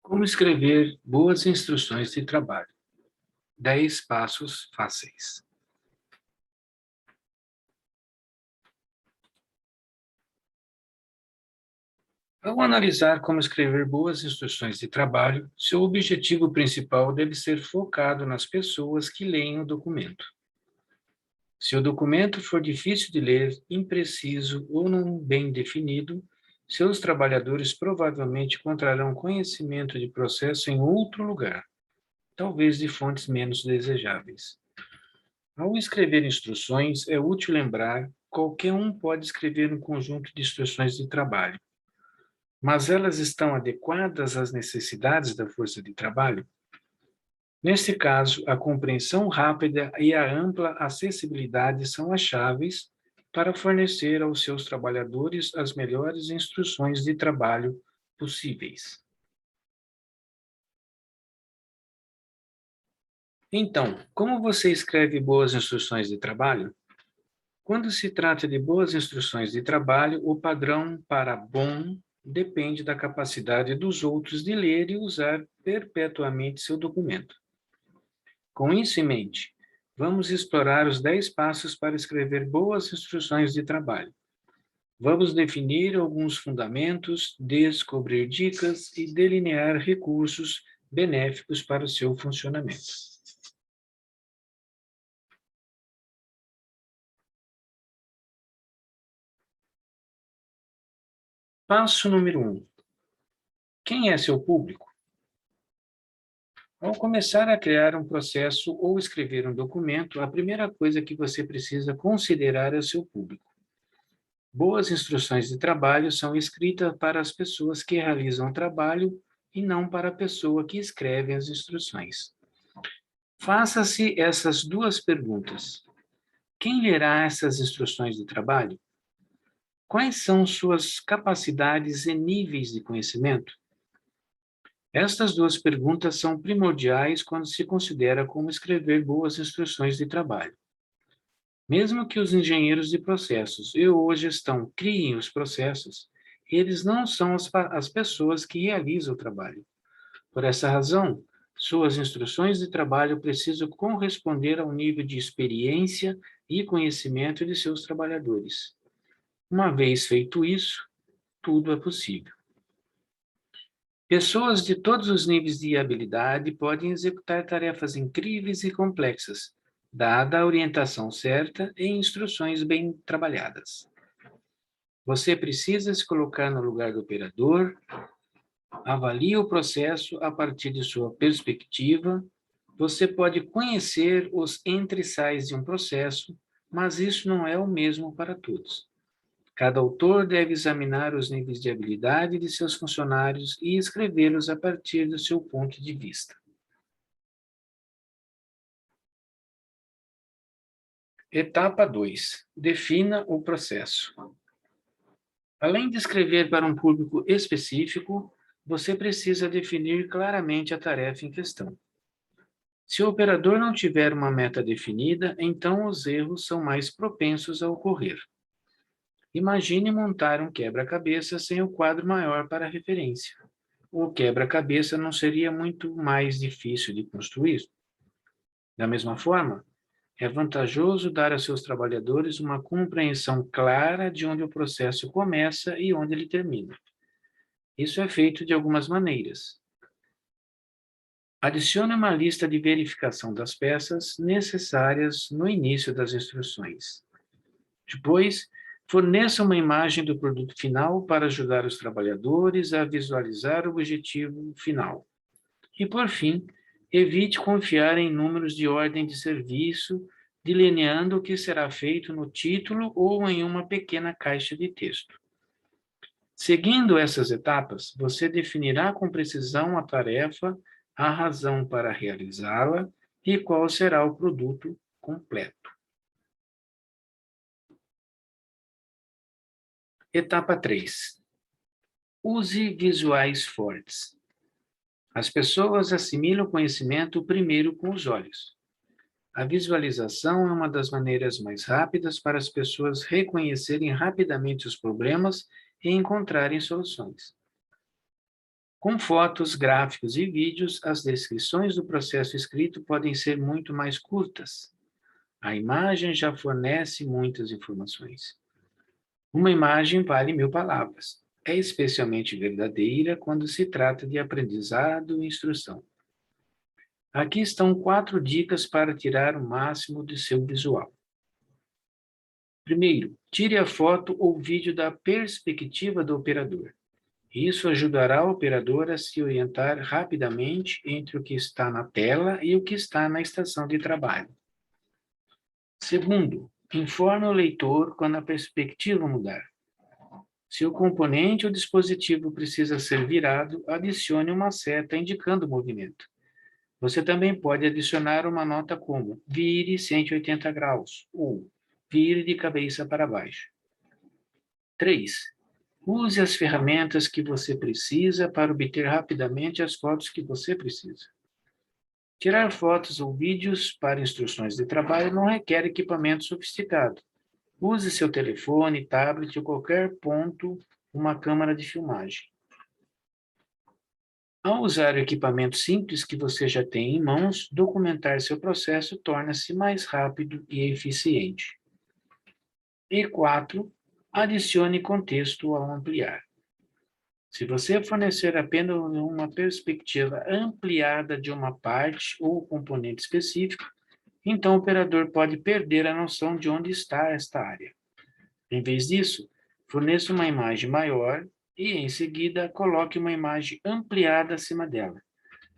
Como escrever boas instruções de trabalho. 10 passos fáceis. Ao analisar como escrever boas instruções de trabalho, seu objetivo principal deve ser focado nas pessoas que leem o documento. Se o documento for difícil de ler, impreciso ou não bem definido, seus trabalhadores provavelmente encontrarão conhecimento de processo em outro lugar, talvez de fontes menos desejáveis. Ao escrever instruções, é útil lembrar: qualquer um pode escrever um conjunto de instruções de trabalho, mas elas estão adequadas às necessidades da força de trabalho? Neste caso, a compreensão rápida e a ampla acessibilidade são as chaves para fornecer aos seus trabalhadores as melhores instruções de trabalho possíveis. Então, como você escreve boas instruções de trabalho? Quando se trata de boas instruções de trabalho, o padrão para bom depende da capacidade dos outros de ler e usar perpetuamente seu documento. Com isso em mente, vamos explorar os 10 passos para escrever boas instruções de trabalho. Vamos definir alguns fundamentos, descobrir dicas e delinear recursos benéficos para o seu funcionamento. Passo número 1. Quem é seu público? Ao começar a criar um processo ou escrever um documento, a primeira coisa que você precisa considerar é o seu público. Boas instruções de trabalho são escritas para as pessoas que realizam o trabalho e não para a pessoa que escreve as instruções. Faça-se essas duas perguntas: quem lerá essas instruções de trabalho? Quais são suas capacidades e níveis de conhecimento? Estas duas perguntas são primordiais quando se considera como escrever boas instruções de trabalho. Mesmo que os engenheiros de processos e ou gestão criem os processos, eles não são as pessoas que realizam o trabalho. Por essa razão, suas instruções de trabalho precisam corresponder ao nível de experiência e conhecimento de seus trabalhadores. Uma vez feito isso, tudo é possível. Pessoas de todos os níveis de habilidade podem executar tarefas incríveis e complexas, dada a orientação certa e instruções bem trabalhadas. Você precisa se colocar no lugar do operador, avalie o processo a partir de sua perspectiva. Você pode conhecer os entre-sais de um processo, mas isso não é o mesmo para todos. Cada autor deve examinar os níveis de habilidade de seus funcionários e escrevê-los a partir do seu ponto de vista. Etapa 2. Defina o processo. Além de escrever para um público específico, você precisa definir claramente a tarefa em questão. Se o operador não tiver uma meta definida, então os erros são mais propensos a ocorrer. Imagine montar um quebra-cabeça sem o quadro maior para referência. O quebra-cabeça não seria muito mais difícil de construir? Da mesma forma, é vantajoso dar a seus trabalhadores uma compreensão clara de onde o processo começa e onde ele termina. Isso é feito de algumas maneiras. Adicione uma lista de verificação das peças necessárias no início das instruções. Depois, forneça uma imagem do produto final para ajudar os trabalhadores a visualizar o objetivo final. E, por fim, evite confiar em números de ordem de serviço, delineando o que será feito no título ou em uma pequena caixa de texto. Seguindo essas etapas, você definirá com precisão a tarefa, a razão para realizá-la e qual será o produto completo. Etapa 3. Use visuais fortes. As pessoas assimilam o conhecimento primeiro com os olhos. A visualização é uma das maneiras mais rápidas para as pessoas reconhecerem rapidamente os problemas e encontrarem soluções. Com fotos, gráficos e vídeos, as descrições do processo escrito podem ser muito mais curtas. A imagem já fornece muitas informações. Uma imagem vale 1000 palavras. É especialmente verdadeira quando se trata de aprendizado e instrução. Aqui estão 4 dicas para tirar o máximo do seu visual. Primeiro, tire a foto ou vídeo da perspectiva do operador. Isso ajudará o operador a se orientar rapidamente entre o que está na tela e o que está na estação de trabalho. Segundo, informe o leitor quando a perspectiva mudar. Se o componente ou dispositivo precisa ser virado, adicione uma seta indicando o movimento. Você também pode adicionar uma nota como vire 180 graus ou vire de cabeça para baixo. 3. Use as ferramentas que você precisa para obter rapidamente as fotos que você precisa. Tirar fotos ou vídeos para instruções de trabalho não requer equipamento sofisticado. Use seu telefone, tablet ou qualquer ponto uma câmera de filmagem. Ao usar o equipamento simples que você já tem em mãos, documentar seu processo torna-se mais rápido e eficiente. E 4. Adicione contexto ao ampliar. Se você fornecer apenas uma perspectiva ampliada de uma parte ou componente específico, então o operador pode perder a noção de onde está esta área. Em vez disso, forneça uma imagem maior e, em seguida, coloque uma imagem ampliada acima dela.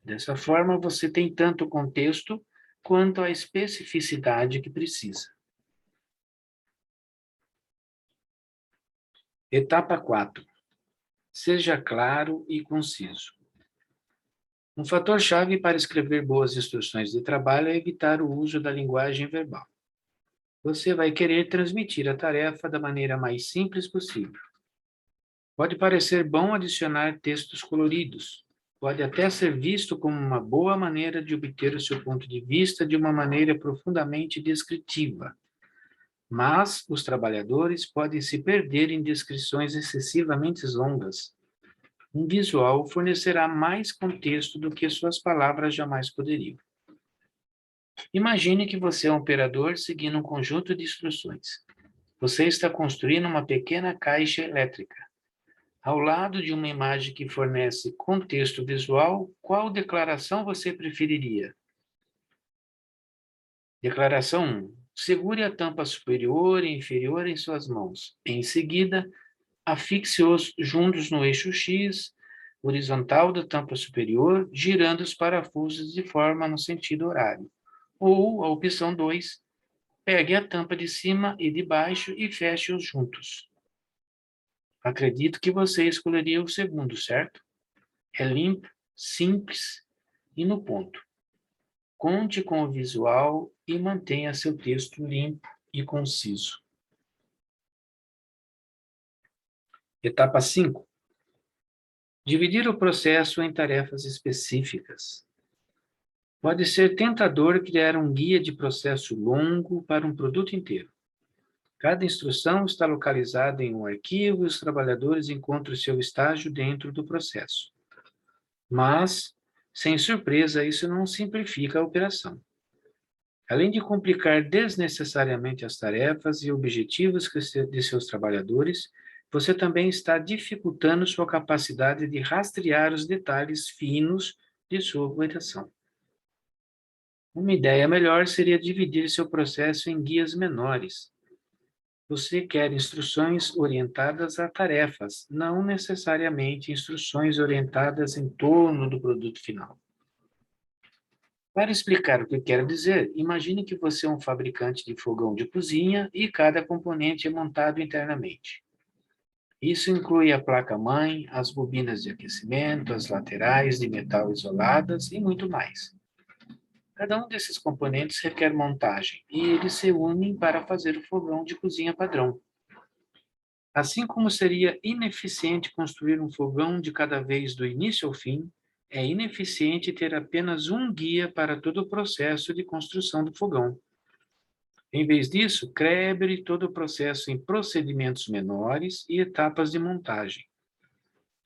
Dessa forma, você tem tanto o contexto quanto a especificidade que precisa. Etapa 4. Seja claro e conciso. Um fator-chave para escrever boas instruções de trabalho é evitar o uso da linguagem verbal. Você vai querer transmitir a tarefa da maneira mais simples possível. Pode parecer bom adicionar textos coloridos. Pode até ser visto como uma boa maneira de obter o seu ponto de vista de uma maneira profundamente descritiva. Mas os trabalhadores podem se perder em descrições excessivamente longas. Um visual fornecerá mais contexto do que suas palavras jamais poderiam. Imagine que você é um operador seguindo um conjunto de instruções. Você está construindo uma pequena caixa elétrica. Ao lado de uma imagem que fornece contexto visual, qual declaração você preferiria? Declaração 1. Segure a tampa superior e inferior em suas mãos. Em seguida, afixe-os juntos no eixo X, horizontal da tampa superior, girando os parafusos de forma no sentido horário. Ou, a opção 2, pegue a tampa de cima e de baixo e feche-os juntos. Acredito que você escolheria o segundo, certo? É limpo, simples e no ponto. Conte com o visual e mantenha seu texto limpo e conciso. Etapa 5. Dividir o processo em tarefas específicas. Pode ser tentador criar um guia de processo longo para um produto inteiro. Cada instrução está localizada em um arquivo e os trabalhadores encontram seu estágio dentro do processo. Mas, sem surpresa, isso não simplifica a operação. Além de complicar desnecessariamente as tarefas e objetivos de seus trabalhadores, você também está dificultando sua capacidade de rastrear os detalhes finos de sua operação. Uma ideia melhor seria dividir seu processo em guias menores. Você quer instruções orientadas a tarefas, não necessariamente instruções orientadas em torno do produto final. Para explicar o que quero dizer, imagine que você é um fabricante de fogão de cozinha e cada componente é montado internamente. Isso inclui a placa-mãe, as bobinas de aquecimento, as laterais de metal isoladas e muito mais. Cada um desses componentes requer montagem e eles se unem para fazer o fogão de cozinha padrão. Assim como seria ineficiente construir um fogão de cada vez do início ao fim, é ineficiente ter apenas um guia para todo o processo de construção do fogão. Em vez disso, quebre todo o processo em procedimentos menores e etapas de montagem.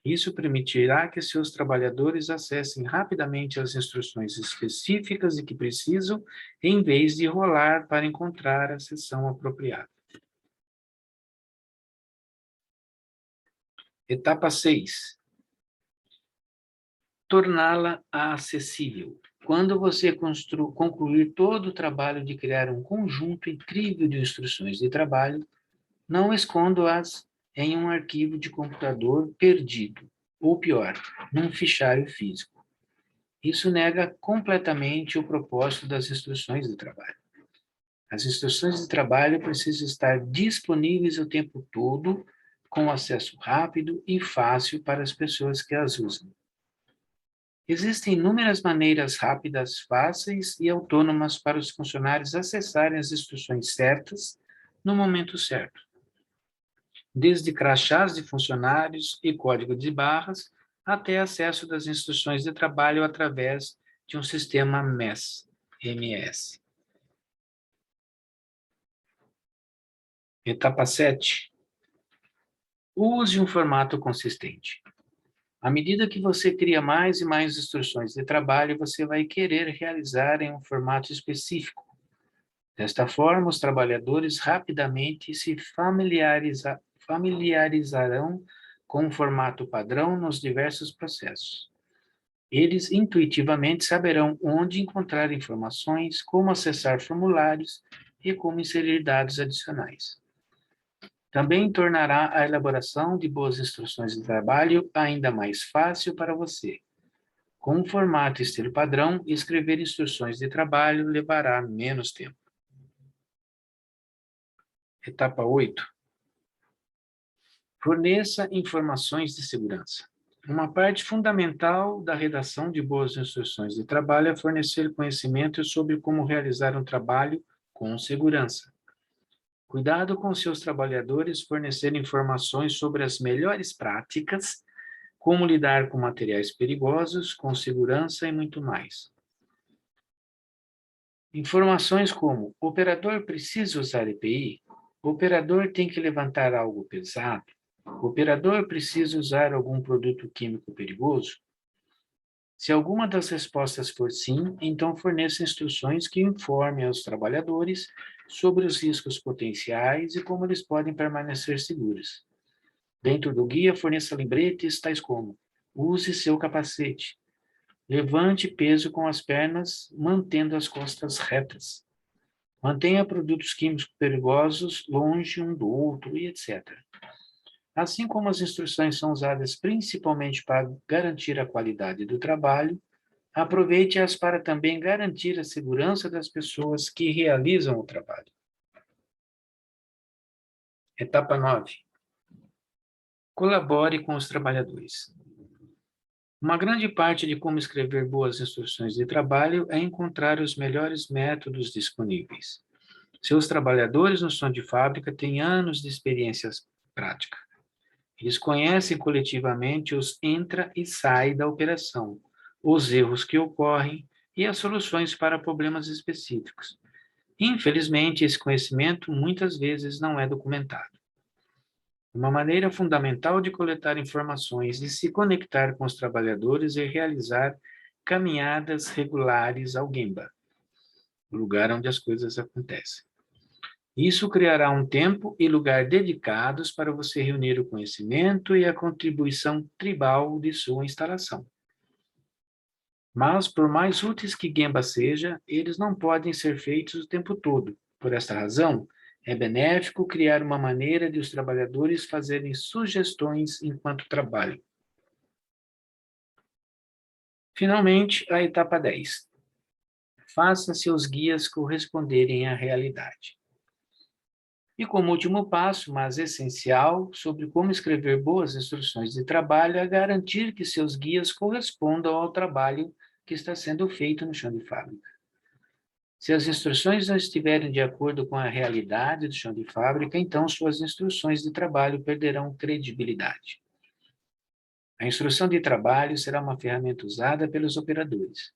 Isso permitirá que seus trabalhadores acessem rapidamente as instruções específicas e que precisam, em vez de rolar para encontrar a seção apropriada. Etapa 6. Torná-la acessível. Quando você concluir todo o trabalho de criar um conjunto incrível de instruções de trabalho, não escondo-as em um arquivo de computador perdido, ou pior, num fichário físico. Isso nega completamente o propósito das instruções de trabalho. As instruções de trabalho precisam estar disponíveis o tempo todo, com acesso rápido e fácil para as pessoas que as usam. Existem inúmeras maneiras rápidas, fáceis e autônomas para os funcionários acessarem as instruções certas no momento certo. Desde crachás de funcionários e código de barras, até acesso das instruções de trabalho através de um sistema MS. Etapa 7. Use um formato consistente. À medida que você cria mais e mais instruções de trabalho, você vai querer realizar em um formato específico. Desta forma, os trabalhadores rapidamente se familiarizarão com o formato padrão nos diversos processos. Eles intuitivamente saberão onde encontrar informações, como acessar formulários e como inserir dados adicionais. Também tornará a elaboração de boas instruções de trabalho ainda mais fácil para você. Com um formato estilo padrão, escrever instruções de trabalho levará menos tempo. Etapa 8. Forneça informações de segurança. Uma parte fundamental da redação de boas instruções de trabalho é fornecer conhecimento sobre como realizar um trabalho com segurança. Cuidado com seus trabalhadores fornecer informações sobre as melhores práticas, como lidar com materiais perigosos, com segurança e muito mais. Informações como: o operador precisa usar EPI? O operador tem que levantar algo pesado? O operador precisa usar algum produto químico perigoso? Se alguma das respostas for sim, então forneça instruções que informem aos trabalhadores sobre os riscos potenciais e como eles podem permanecer seguros. Dentro do guia, forneça lembretes tais como: use seu capacete, levante peso com as pernas, mantendo as costas retas, mantenha produtos químicos perigosos longe um do outro, e etc. Assim como as instruções são usadas principalmente para garantir a qualidade do trabalho, aproveite-as para também garantir a segurança das pessoas que realizam o trabalho. Etapa 9. Colabore com os trabalhadores. Uma grande parte de como escrever boas instruções de trabalho é encontrar os melhores métodos disponíveis. Seus trabalhadores no chão de fábrica têm anos de experiência prática. Eles conhecem coletivamente os entra e sai da operação, os erros que ocorrem e as soluções para problemas específicos. Infelizmente, esse conhecimento muitas vezes não é documentado. Uma maneira fundamental de coletar informações e se conectar com os trabalhadores é realizar caminhadas regulares ao Gemba, o lugar onde as coisas acontecem. Isso criará um tempo e lugar dedicados para você reunir o conhecimento e a contribuição tribal de sua instalação. Mas, por mais úteis que Gemba seja, eles não podem ser feitos o tempo todo. Por esta razão, é benéfico criar uma maneira de os trabalhadores fazerem sugestões enquanto trabalham. Finalmente, a etapa 10. Faça seus guias corresponderem à realidade. E como último passo, mas essencial, sobre como escrever boas instruções de trabalho, é garantir que seus guias correspondam ao trabalho que está sendo feito no chão de fábrica. Se as instruções não estiverem de acordo com a realidade do chão de fábrica, então suas instruções de trabalho perderão credibilidade. A instrução de trabalho será uma ferramenta usada pelos operadores.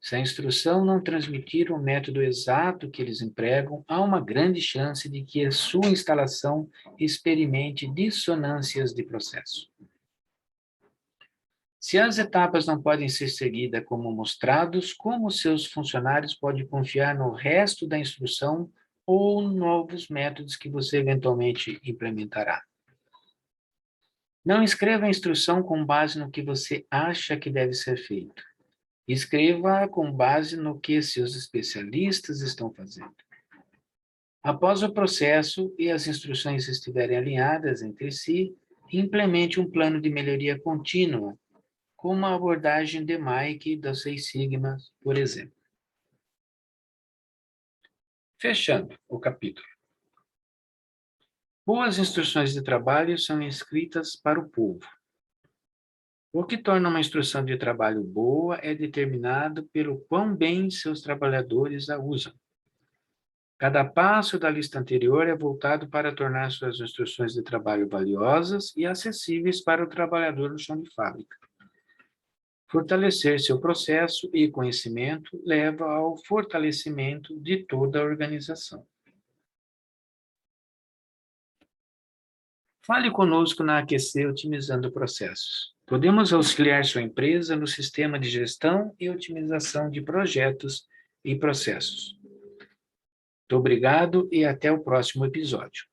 Se a instrução não transmitir o método exato que eles empregam, há uma grande chance de que a sua instalação experimente dissonâncias de processo. Se as etapas não podem ser seguidas como mostrados, como seus funcionários podem confiar no resto da instrução ou novos métodos que você eventualmente implementará? Não escreva a instrução com base no que você acha que deve ser feito. Escreva com base no que seus especialistas estão fazendo. Após o processo e as instruções estiverem alinhadas entre si, implemente um plano de melhoria contínua, como a abordagem de Mike das 6 Sigmas, por exemplo. Fechando o capítulo. Boas instruções de trabalho são escritas para o povo. O que torna uma instrução de trabalho boa é determinado pelo quão bem seus trabalhadores a usam. Cada passo da lista anterior é voltado para tornar suas instruções de trabalho valiosas e acessíveis para o trabalhador no chão de fábrica. Fortalecer seu processo e conhecimento leva ao fortalecimento de toda a organização. Fale conosco na AQC Otimizando Processos. Podemos auxiliar sua empresa no sistema de gestão e otimização de projetos e processos. Muito obrigado e até o próximo episódio.